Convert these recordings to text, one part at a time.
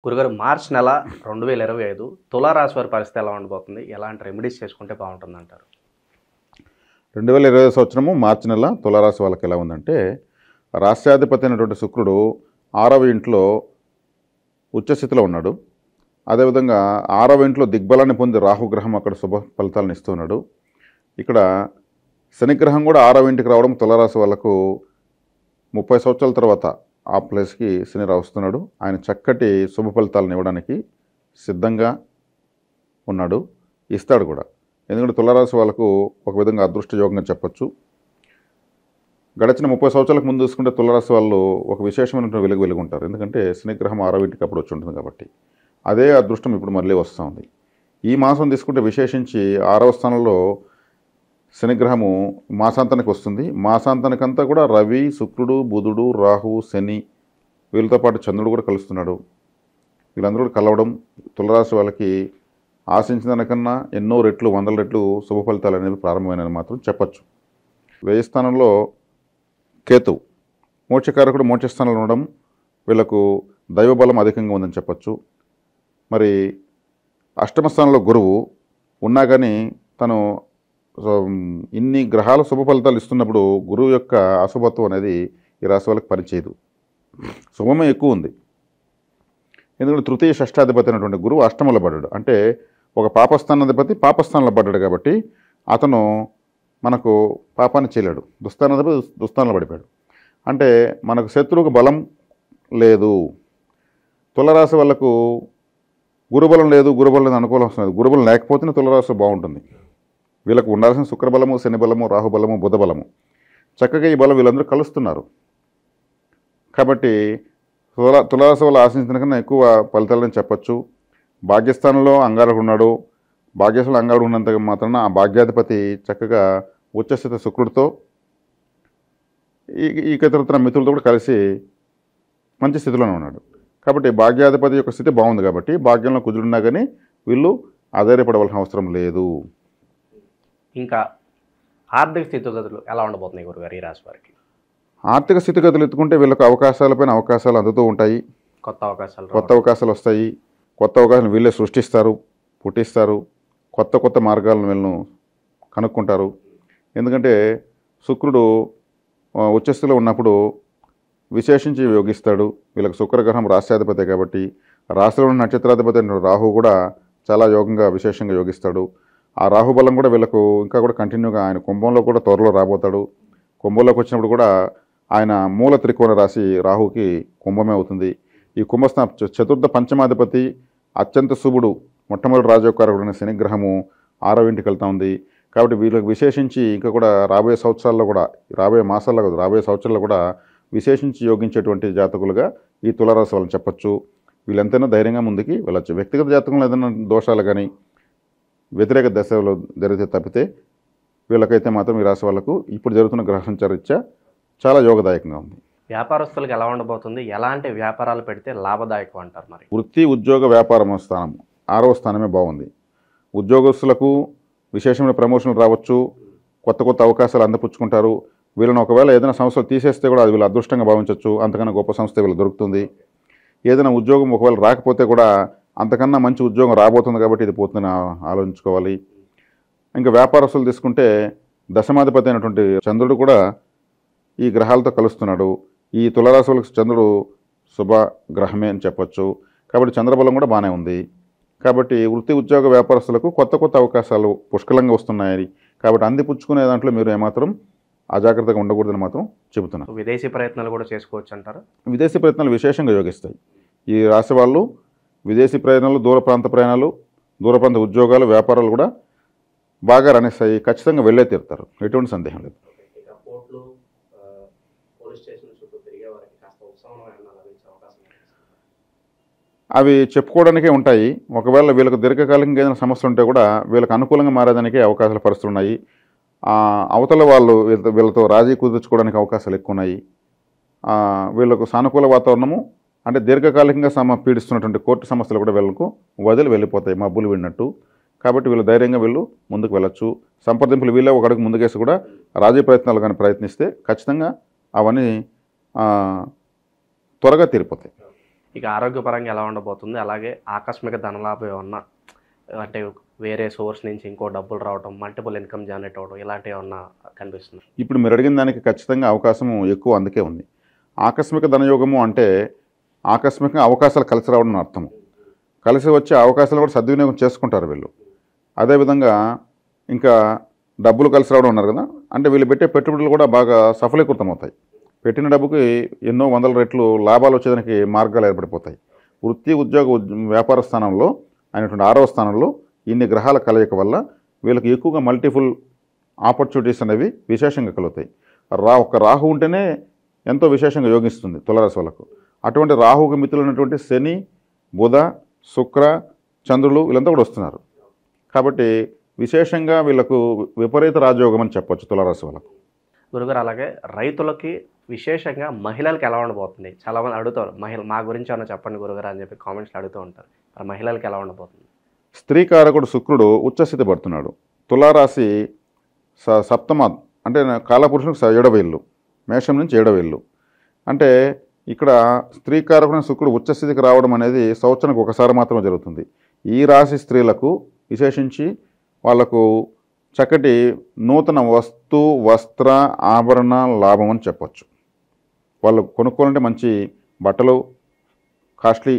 గురుగారు మార్చ్ నెల 2025 తులారాశి వారి పరిస్థితి ఎలా ఉండబోతుంది? ఎలాంటి రెమెడీస్ చేసుకుంటే బాగుంటుందంటారు? 2020 సంవత్సరము మార్చి నెల తులారాశి వాళ్ళకి ఎలా ఉందంటే, రాష్ట్రాధిపతి అయినటువంటి శుక్రుడు 6వ ఇంట్లో ఉచ్చస్థితిలో ఉన్నాడు. అదేవిధంగా 6వ ఇంట్లో దిగ్బలాన్ని పొంది రాహుగ్రహం అక్కడ శుభ ఫలితాలను ఇస్తున్నాడు. ఇక్కడ శనిగ్రహం కూడా 6వ ఇంటికి రావడం తులారాశి వాళ్ళకు 30 సంవత్సరాల తర్వాత ఆ ప్లేస్కి శని వస్తున్నాడు. ఆయన చక్కటి శుభ ఫలితాలను ఇవ్వడానికి సిద్ధంగా ఉన్నాడు, ఇస్తాడు కూడా. ఎందుకంటే తులారాశి వాళ్ళకు ఒక విధంగా అదృష్టయోగంగా చెప్పచ్చు. గడిచిన 30 సంవత్సరాలకు ముందు చూసుకుంటే తులారాశి వాళ్ళు ఒక విశేషమైనటువంటి వెలుగుంటారు. ఎందుకంటే శనిగ్రహం 6వ ఇంటికి అప్పుడు వచ్చి ఉంటుంది కాబట్టి. అదే అదృష్టం ఇప్పుడు మళ్ళీ వస్తూ ఉంది. ఈ మాసం తీసుకుంటే విశేషించి 6వ స్థానంలో శనిగ్రహము మాసాంతానికి వస్తుంది. మాసాంతానికంతా కూడా రవి, శుక్రుడు, బుధుడు, రాహు, శని వీళ్ళతో పాటు చంద్రుడు కూడా కలుస్తున్నాడు. వీళ్ళందరూ కూడా కలవడం తులారాశి వాళ్ళకి ఆశించిన దానికన్నా ఎన్నో రెట్లు, 100 రెట్లు శుభ ఫలితాలు అనేవి ప్రారంభమైనవి మాత్రం చెప్పచ్చు. వ్యయ స్థానంలో కేతువు, మోక్షకారకుడు మోక్షస్థానంలో ఉండడం వీళ్ళకు దైవబలం అధికంగా ఉందని చెప్పచ్చు. మరి అష్టమ స్థానంలో గురువు ఉన్నా కానీ తను ఇన్ని గ్రహాల శుభ ఫలితాలు ఇస్తున్నప్పుడు గురువు యొక్క అశుభత్వం అనేది ఈ రాశి వాళ్ళకి పనిచేయదు. శుభమే ఎక్కువ ఉంది. ఎందుకంటే తృతీయ షష్టాధిపతి అయినటువంటి గురువు అష్టమంలో పడ్డాడు. అంటే ఒక పాపస్థానాధిపతి పాపస్థానంలో పడ్డాడు కాబట్టి అతను మనకు పాపాన్ని చేయలేడు. దుస్థానాధిపతి దుస్థానంలో పడిపోయాడు. అంటే మనకు శత్రువుకు బలం లేదు. తులారాశి వాళ్ళకు గురుబలం లేదు, గురుబలం లేదు అనుకూలం వస్తుంది. గురుబలం లేకపోతేనే తులారాశి బాగుంటుంది. వీళ్ళకు ఉండాల్సిన శుక్రబలము, శనిబలము, రాహుబలము, బుధబలము చక్కగా ఈ బలం వీళ్ళందరూ కలుస్తున్నారు. కాబట్టి తులారాశి వాళ్ళు ఆశించిన కన్నా ఎక్కువ ఫలితాలని చెప్పచ్చు. భాగ్యస్థానంలో అంగారకుడు ఉన్నాడు. భాగ్యస్థానంలో అంగారకుడు ఉన్నంత మాత్రాన ఆ భాగ్యాధిపతి చక్కగా ఉచ్చస్థిత శుక్రుడితో ఈ ఇతర మిత్రులతో కూడా కలిసి మంచి స్థితిలోనే ఉన్నాడు. కాబట్టి భాగ్యాధిపతి యొక్క స్థితి బాగుంది కాబట్టి భాగ్యంలో కుజుడున్నా కానీ వీళ్ళు ఆధారపడవలసిన అవసరం లేదు. ఇంకా ఆర్థిక స్థితిగతులు ఎలా ఉండబోతున్నాయి గురుగారు ఈ రాశి వారికి? ఆర్థిక స్థితిగతులు ఎత్తుకుంటే వీళ్ళకు అవకాశాలపైన అవకాశాలు అందుతూ ఉంటాయి. కొత్త అవకాశాలు వస్తాయి. కొత్త అవకాశాలు వీళ్ళే సృష్టిస్తారు, పుట్టిస్తారు. కొత్త మార్గాలను వీళ్ళను కనుక్కుంటారు. ఎందుకంటే శుక్రుడు ఉచ్చస్థితిలో ఉన్నప్పుడు విశేషించి యోగిస్తాడు. వీళ్ళకి శుక్రగ్రహం రాష్ట్రాధిపతి కాబట్టి రాశిలో ఉన్న నక్షత్రాధిపతి అయిన రాహు కూడా చాలా యోగంగా విశేషంగా యోగిస్తాడు. ఆ రాహుబలం కూడా వీళ్ళకు ఇంకా కూడా కంటిన్యూగా ఆయన కుంభంలో కూడా త్వరలో రాబోతాడు. కుంభంలోకి వచ్చినప్పుడు కూడా ఆయన మూల త్రికోణ రాశి రాహుకి కుంభమే అవుతుంది. ఈ కుంభస్థాన చతుర్థ పంచమాధిపతి అత్యంత శుభుడు మొట్టమొదటి రాజయోగకారకుడైన శనిగ్రహము 6వ ఇంటికి వెళ్తా ఉంది. కాబట్టి వీళ్ళకి విశేషించి ఇంకా కూడా రాబోయే సంవత్సరాల్లో కూడా రాబోయే సంవత్సరాల్లో కూడా విశేషించి యోగించేటువంటి జాతకులుగా ఈ తులారాశి వాళ్ళని చెప్పచ్చు. వీళ్ళెంతైనా ధైర్యంగా ముందుకి వెళ్ళచ్చు. వ్యక్తిగత జాతకంలో ఏదైనా దోషాలు కానీ వ్యతిరేక దశలో జరిగితే తప్పితే వీళ్ళకైతే మాత్రం ఈ రాశి వాళ్ళకు ఇప్పుడు జరుగుతున్న గ్రహ సంచారీత్యా చాలా యోగదాయకంగా ఉంది. వ్యాపారస్తులకు ఎలా ఉండబోతుంది? ఎలాంటి వ్యాపారాలు పెడితే లాభదాయకం అంటారు? మరి వృత్తి, ఉద్యోగ, వ్యాపారం స్థానం 6వ స్థానమే బాగుంది. ఉద్యోగస్తులకు విశేషమైన ప్రమోషన్లు రావచ్చు. కొత్త అవకాశాలు అందిపుచ్చుకుంటారు. వీళ్ళని ఒకవేళ ఏదైనా సంస్థలు తీసేస్తే కూడా అది వీళ్ళు అదృష్టంగా భావించవచ్చు. అంతకన్నా గొప్ప సంస్థ వీళ్ళు దొరుకుతుంది. ఏదైనా ఉద్యోగం ఒకవేళ రాకపోతే కూడా అంతకన్నా మంచి ఉద్యోగం రాబోతుంది కాబట్టి ఇది పోతుందని ఆలోచించుకోవాలి. ఇంకా వ్యాపారస్తులు తీసుకుంటే దశమాధిపతి అయినటువంటి చంద్రుడు కూడా ఈ గ్రహాలతో కలుస్తున్నాడు. ఈ తులారాశి వాళ్ళకి చంద్రుడు శుభ గ్రహమే అని చెప్పచ్చు. కాబట్టి చంద్రబలం కూడా బాగానే ఉంది. కాబట్టి వృత్తి, ఉద్యోగ, వ్యాపారస్తులకు కొత్త అవకాశాలు పుష్కలంగా వస్తున్నాయి. కాబట్టి అందిపుచ్చుకునే దాంట్లో మీరు ఏమాత్రం అజాగ్రత్తగా ఉండకూడదని మాత్రం చెబుతున్నాను. విదేశీ ప్రయత్నాలు కూడా చేసుకోవచ్చు అంటారు? విదేశీ ప్రయత్నాలు విశేషంగా యోగిస్తాయి. ఈ రాశి వాళ్ళు విదేశీ ప్రయాణాలు, దూర ప్రాంత ఉద్యోగాలు, వ్యాపారాలు కూడా బాగా రాణిస్తాయి. ఖచ్చితంగా వెళ్ళే తీరుతారు, ఎటువంటి సందేహం లేదు. అవి చెప్పుకోవడానికే ఉంటాయి. ఒకవేళ వీళ్ళకు దీర్ఘకాలికంగా ఏదైనా సమస్యలు ఉంటే కూడా వీళ్ళకి అనుకూలంగా మారేదానికి అవకాశాల పరిస్థితులు ఉన్నాయి. అవతల వాళ్ళు వీళ్ళతో రాజీ కుదుర్చుకోవడానికి అవకాశాలు ఎక్కువ ఉన్నాయి. వీళ్ళకు సానుకూల వాతావరణము అంటే దీర్ఘకాలికంగా పీడిస్తున్నటువంటి కోర్టు సమస్యలు కూడా వీళ్ళకు వెళ్ళిపోతాయి మబ్బులు విన్నట్టు. కాబట్టి వీళ్ళు ధైర్యంగా వీళ్ళు ముందుకు వెళ్ళొచ్చు. సంప్రదింపులు వీళ్ళే ఒక అడుగు ముందుకేసి కూడా రాజీ ప్రయత్నాలు కానీ ప్రయత్నిస్తే ఖచ్చితంగా అవన్నీ త్వరగా తీరిపోతాయి. ఇక ఆరోగ్యపరంగా ఎలా ఉండబోతుంది, అలాగే ఆకస్మిక ధనలాభం ఏమన్నా అంటే వేరే సోర్స్ నుంచి ఇంకో డబ్బులు రావడం, మల్టిపుల్ ఇన్కమ్ జనరేట్ అవ్వడం ఇలాంటివి ఏమన్నా కనిపిస్తుంది? ఇప్పుడు మీరు అడిగిన దానికి ఖచ్చితంగా అవకాశం ఎక్కువ అందుకే ఉంది. ఆకస్మిక ధనయోగము అంటే ఆకస్మికంగా అవకాశాలు కలిసి రావడం అని అర్థము. కలిసి వచ్చే అవకాశాలు కూడా సద్వినియోగం చేసుకుంటారు వీళ్ళు. అదేవిధంగా ఇంకా డబ్బులు కలిసి రావడం ఉన్నారు కదా, అంటే వీళ్ళు పెట్టే పెట్టుబడులు కూడా బాగా సఫలీకృతం అవుతాయి. పెట్టిన డబ్బుకి ఎన్నో వందల రెట్లు లాభాలు వచ్చేదానికి మార్గాలు ఏర్పడిపోతాయి. వృత్తి ఉద్యోగ వ్యాపార స్థానంలో అయినటువంటి 6వ స్థానంలో ఇన్ని గ్రహాల కలయిక వల్ల వీళ్ళకి ఎక్కువగా మల్టిపుల్ ఆపర్చునిటీస్ అనేవి విశేషంగా కలుగుతాయి. ఒక రాహు ఉంటేనే ఎంతో విశేషంగా యోగిస్తుంది తులారాశి వాళ్ళకు. అటువంటి రాహుకి మిత్రులైనటువంటి శని, బుధ, శుక్ర, చంద్రులు వీళ్ళంతా కూడా వస్తున్నారు. కాబట్టి విశేషంగా వీళ్ళకు విపరీత రాజయోగం అని చెప్పొచ్చు తులారాశి వాళ్ళకు. గురుగారు, అలాగే రైతులకి విశేషంగా మహిళలకు ఎలా ఉండబోతుంది? చాలామంది అడుగుతారు, మా గురించి ఏమన్నా చెప్పండి గురుగారు అని చెప్పి కామెంట్స్లో అడుగుతూ ఉంటారు. మరి మహిళలకు ఎలా ఉండబోతుంది? స్త్రీ కారకుడు శుక్రుడు ఉచ్చస్థితి పడుతున్నాడు. తులారాశి సప్తమ అంటే కాలపురుషునికి 7వ ఇల్లు, మేషం నుంచి 7వ ఇల్లు. అంటే ఇక్కడ స్త్రీ కారకుడైన శుక్రుడు ఉచ్చస్థితికి రావడం అనేది సంవత్సరానికి ఒకసారి మాత్రమే జరుగుతుంది. ఈ రాశి స్త్రీలకు విశేషించి వాళ్లకు చక్కటి నూతన వస్తు, వస్త్ర, ఆభరణ లాభం అని చెప్పచ్చు. వాళ్ళు కొనుక్కోవాలంటే మంచి బట్టలు, కాస్ట్లీ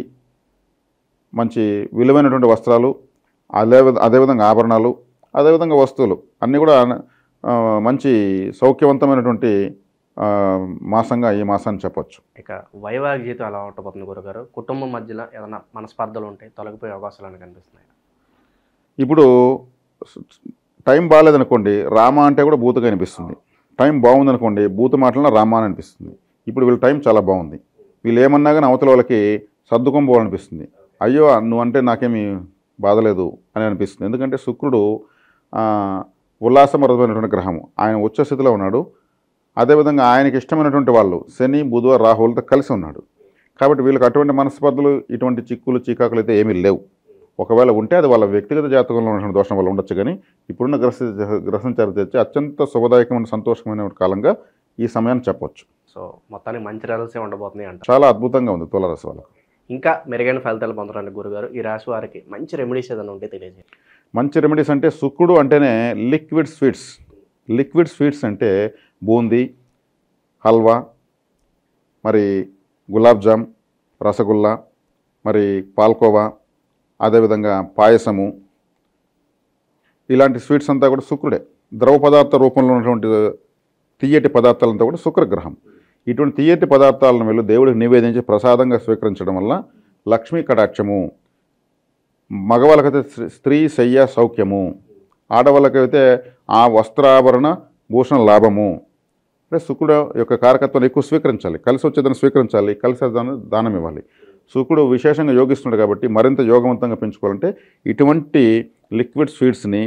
మంచి విలువైనటువంటి వస్త్రాలు, అదేవిధంగా ఆభరణాలు, అదేవిధంగా వస్తువులు అన్నీ కూడా మంచి సౌఖ్యవంతమైనటువంటి మాసంగా ఈ మాసాన్ని చెప్పచ్చు. ఇక వైవాహిక జీవితం ఎలా ఉండబోతుంది గురుగారు? కుటుంబం మధ్యలో ఏదైనా మనస్పర్ధలు ఉంటాయి, తొలగిపోయే అవకాశాలు కనిపిస్తున్నాయి. ఇప్పుడు టైం బాగాలేదనుకోండి, రామ అంటే కూడా బూతుగా అనిపిస్తుంది. టైం బాగుందనుకోండి, బూతు మాటలన రామ అని అనిపిస్తుంది. ఇప్పుడు వీళ్ళ టైం చాలా బాగుంది. వీళ్ళు ఏమన్నా కానీ అవతల వాళ్ళకి సర్దుకొని పోవాలనిపిస్తుంది. అయ్యో నువ్వంటే నాకేమీ బాధలేదు అని అనిపిస్తుంది. ఎందుకంటే శుక్రుడు ఉల్లాసమరమైనటువంటి గ్రహము, ఆయన ఉచ్చస్థితిలో ఉన్నాడు. అదేవిధంగా ఆయనకి ఇష్టమైనటువంటి వాళ్ళు శని, బుధ, రాహువులతో కలిసి ఉన్నాడు. కాబట్టి వీళ్ళకి అటువంటి మనస్పర్ధలు, ఇటువంటి చిక్కులు, చీకాకులు అయితే ఏమీ లేవు. ఒకవేళ ఉంటే అది వాళ్ళ వ్యక్తిగత జాతకంలో ఉన్నటువంటి దోషం వల్ల ఉండొచ్చు. కానీ ఇప్పుడున్న గ్రహసంచార తెచ్చి అత్యంత శుభదాయకమైన, సంతోషమైన కాలంగా ఈ సమయాన్ని చెప్పవచ్చు. సో మొత్తానికి మంచి రిజల్ట్సే ఉండబోతున్నాయి అంట. చాలా అద్భుతంగా ఉంది తులారాశి వాళ్ళకు. ఇంకా మెరుగైన ఫలితాలు పొందడానికి గురుగారు ఈ రాశి వారికి మంచి రెమెడీస్ ఏదైనా ఉంటే తెలియజేయండి. మంచి రెమెడీస్ అంటే శుక్రుడు అంటేనే లిక్విడ్ స్వీట్స్. లిక్విడ్ స్వీట్స్ అంటే బూందీ, హల్వా, మరి గులాబ్ జామ్, రసగుల్లా, మరి పాల్కోవా, అదేవిధంగా పాయసము, ఇలాంటి స్వీట్స్ అంతా కూడా శుక్రుడే. ద్రవ పదార్థ రూపంలో ఉన్నటువంటి తీయటి పదార్థాలంతా కూడా శుక్రగ్రహం. ఇటువంటి తీయటి పదార్థాలను వీళ్ళు దేవుడికి నివేదించి ప్రసాదంగా స్వీకరించడం వల్ల లక్ష్మీ కటాక్షము, మగవాళ్ళకైతే స్త్రీ శయ్య సౌఖ్యము, ఆడవాళ్ళకైతే ఆ వస్త్రాభరణ భూషణ లాభము. అంటే శుక్రుడు యొక్క కారకత్వాన్ని ఎక్కువ స్వీకరించాలి, కలిసి వచ్చేదాన్ని స్వీకరించాలి, కలిసి దానం ఇవ్వాలి. శుక్రుడు విశేషంగా యోగిస్తున్నాడు కాబట్టి మరింత యోగవంతంగా పెంచుకోవాలంటే ఇటువంటి లిక్విడ్ స్వీట్స్ని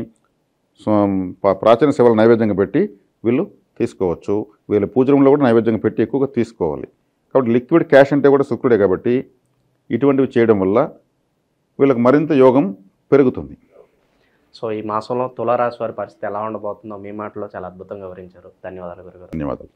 ప్రాచీన సేవలు నైవేద్యంగా పెట్టి వీళ్ళు తీసుకోవచ్చు. వీళ్ళ పూజలంలో కూడా నైవేద్యంగా పెట్టి ఎక్కువగా తీసుకోవాలి. కాబట్టి లిక్విడ్ క్యాష్ అంటే కూడా శుక్రుడే కాబట్టి ఇటువంటివి చేయడం వల్ల వీళ్ళకి మరింత యోగం పెరుగుతుంది. సో ఈ మాసంలో తులారాశి వారి పరిస్థితి ఎలా ఉండబోతుందో మీ మాటలో చాలా అద్భుతంగా వివరించారు. ధన్యవాదాలు గురుగారు. ధన్యవాదాలు.